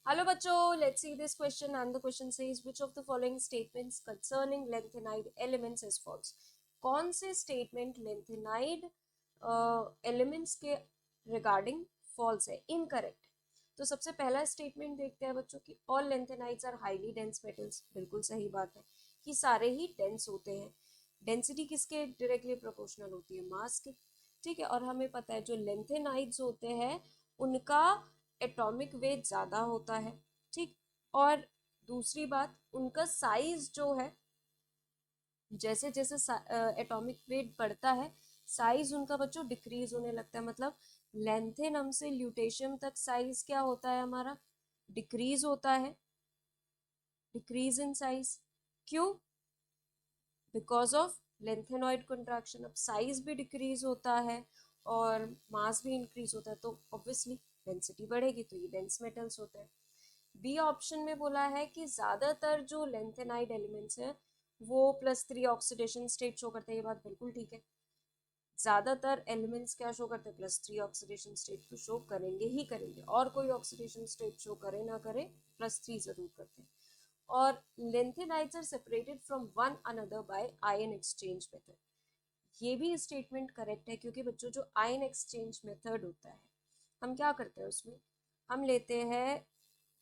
Hello बच्चों, let's see this question and the question says which of the following statements concerning lengthenide elements is false. कौन से statement lengthenide elements के regarding false है, incorrect है। तो सबसे पहला statement देखते हैं बच्चों की all lanthanides are highly dense metals। बिल्कुल सही बात है कि सारे ही dense होते हैं। डेंसिटी किसके डायरेक्टली प्रोपोर्शनल होती है, मास के। ठीक है, और हमें पता है जो लेंथेनाइड्स होते हैं उनका एटॉमिक वेट ज़्यादा होता है। ठीक, और दूसरी बात उनका साइज जो है, जैसे जैसे एटॉमिक वेट बढ़ता है साइज उनका बच्चों डिक्रीज होने लगता है। मतलब लेंथेनम से ल्यूटेशियम तक साइज क्या होता है हमारा, डिक्रीज होता है, डिक्रीज इन साइज। क्यों? Because of lanthanoid contraction. अब साइज भी डिक्रीज होता है और मास भी इंक्रीज होता है, तो ऑब्वियसली डेंसिटी बढ़ेगी, तो ये डेंस मेटल्स होते हैं। बी ऑप्शन में बोला है कि ज़्यादातर जो लेंथेनाइड एलिमेंट्स हैं वो +3 ऑक्सीडेशन स्टेट शो करते हैं। ये बात बिल्कुल ठीक है, ज़्यादातर एलिमेंट्स क्या शो करते हैं, +3 ऑक्सीडेशन स्टेट तो शो करेंगे ही करेंगे, और कोई ऑक्सीडेशन स्टेट शो करे ना करे +3 ज़रूर करते हैं। और lentanides are separated from one another by ion exchange method। ये भी स्टेटमेंट करेक्ट है, क्योंकि बच्चों जो आयन एक्सचेंज मेथड होता है, हम क्या करते हैं उसमें, हम लेते हैं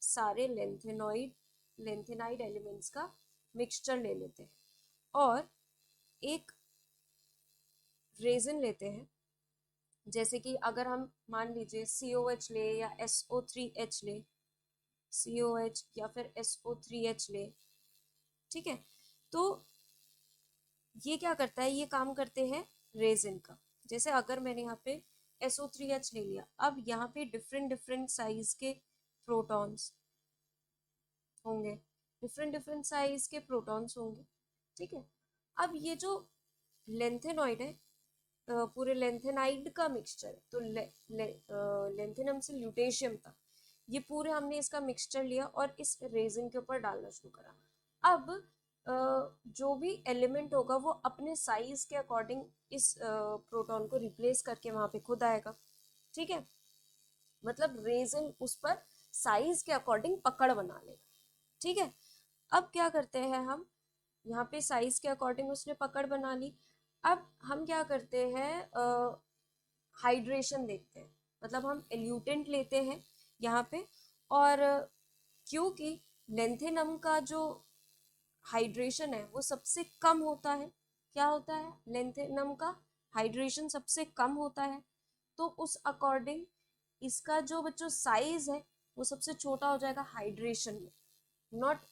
सारे लेंथेनाइड एलिमेंट्स का मिक्सचर ले लेते हैं और एक रेजन लेते हैं। जैसे कि अगर हम मान लीजिए COH ले या SO3H ले, COH या फिर SO3H ले, ठीक है। तो ये क्या करता है, ये काम करते हैं रेजिन का। जैसे अगर मैंने यहाँ पे SO3H ले लिया, अब यहाँ पे डिफरेंट डिफरेंट साइज के प्रोटॉन्स होंगे, डिफरेंट डिफरेंट साइज के प्रोटॉन्स होंगे। ठीक है, अब ये जो लेंथेनॉइड है, पूरे लेंथेनाइड का मिक्सचर है, तो लेंथेनम से ल्यूटेशियम तक ये पूरे हमने इसका मिक्सचर लिया और इस रेजिन के ऊपर डालना शुरू करा। अब जो भी एलिमेंट होगा वो अपने साइज के अकॉर्डिंग इस प्रोटॉन को रिप्लेस करके वहां पे खुद आएगा। ठीक है, मतलब रेजिन उस पर साइज के अकॉर्डिंग पकड़ बना लेगा। ठीक है, अब क्या करते हैं हम, यहाँ पे साइज के अकॉर्डिंग उसने पकड़ बना ली। अब हम क्या करते हैं, हाइड्रेशन देखते हैं, मतलब हम एल्यूटेंट लेते हैं यहाँ पे। और क्योंकि लेंथेनम का जो हाइड्रेशन है वो सबसे कम होता है, क्या होता है, लेंथेनम का हाइड्रेशन सबसे कम होता है, तो उस अकॉर्डिंग इसका जो बच्चों साइज है वो सबसे छोटा हो जाएगा हाइड्रेशन में। नॉट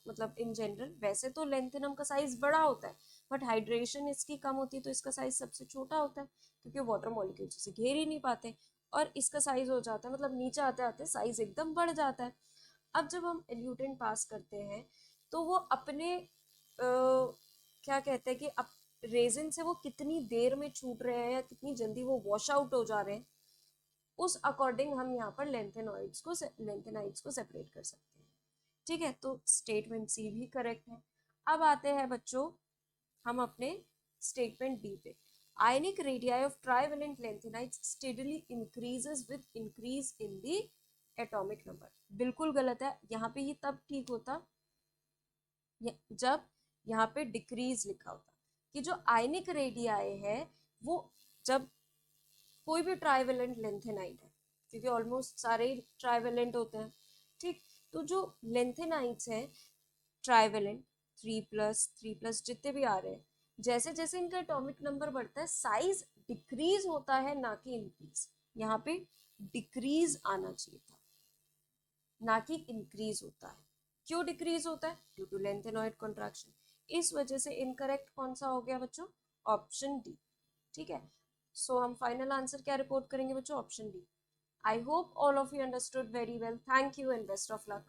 मतलब इन जनरल, वैसे तो लेंथेनम का साइज बड़ा होता है, बट हाइड्रेशन इसकी कम होती है तो इसका साइज सबसे छोटा होता है, क्योंकि वाटर मॉलिक्यूल्स उसे घेर ही नहीं पाते और इसका साइज हो जाता है, मतलब नीचे आते आते साइज एकदम बढ़ जाता है। अब जब हम एल्यूटेंट पास करते हैं तो वो अपने क्या कहते हैं कि अब रेजिन से वो कितनी देर में छूट रहे हैं या कितनी जल्दी वो वॉश आउट हो जा रहे हैं, उस अकॉर्डिंग हम यहाँ पर लेंथेनाइड्स को सेपरेट कर सकते हैं। ठीक है, तो स्टेटमेंट सी भी करेक्ट है। अब आते हैं बच्चों हम अपने स्टेटमेंट बी पे। Ionic radii of trivalent lanthanides steadily increases with increase in the atomic number. बिल्कुल गलत है, यहाँ पे ये तब ठीक होता जब यहाँ पे डिक्रीज लिखा होता, कि जो आयनिक रेडियाई है वो, जब कोई भी ट्राइवेलेंट लेंथेनाइड है, क्योंकि ऑलमोस्ट सारे ही ट्राइवेलेंट होते हैं। ठीक, तो जो लेंथेनाइड्स हैं ट्राइवेलेंट, 3+3+ जितने भी आ रहे हैं, जैसे जैसे इनका एटॉमिक नंबर बढ़ता है साइज डिक्रीज होता है, ना कि इंक्रीज। यहाँ पे डिक्रीज आना चाहिए था, ना कि इंक्रीज होता है। क्यों डिक्रीज होता है? Due to lanthanoid contraction. इस वजह से इनकरेक्ट कौन सा हो गया बच्चों? Option D. ठीक है, सो हम फाइनल आंसर क्या रिपोर्ट करेंगे बच्चों? Option D. I hope all of you understood very well. Thank you and best of luck.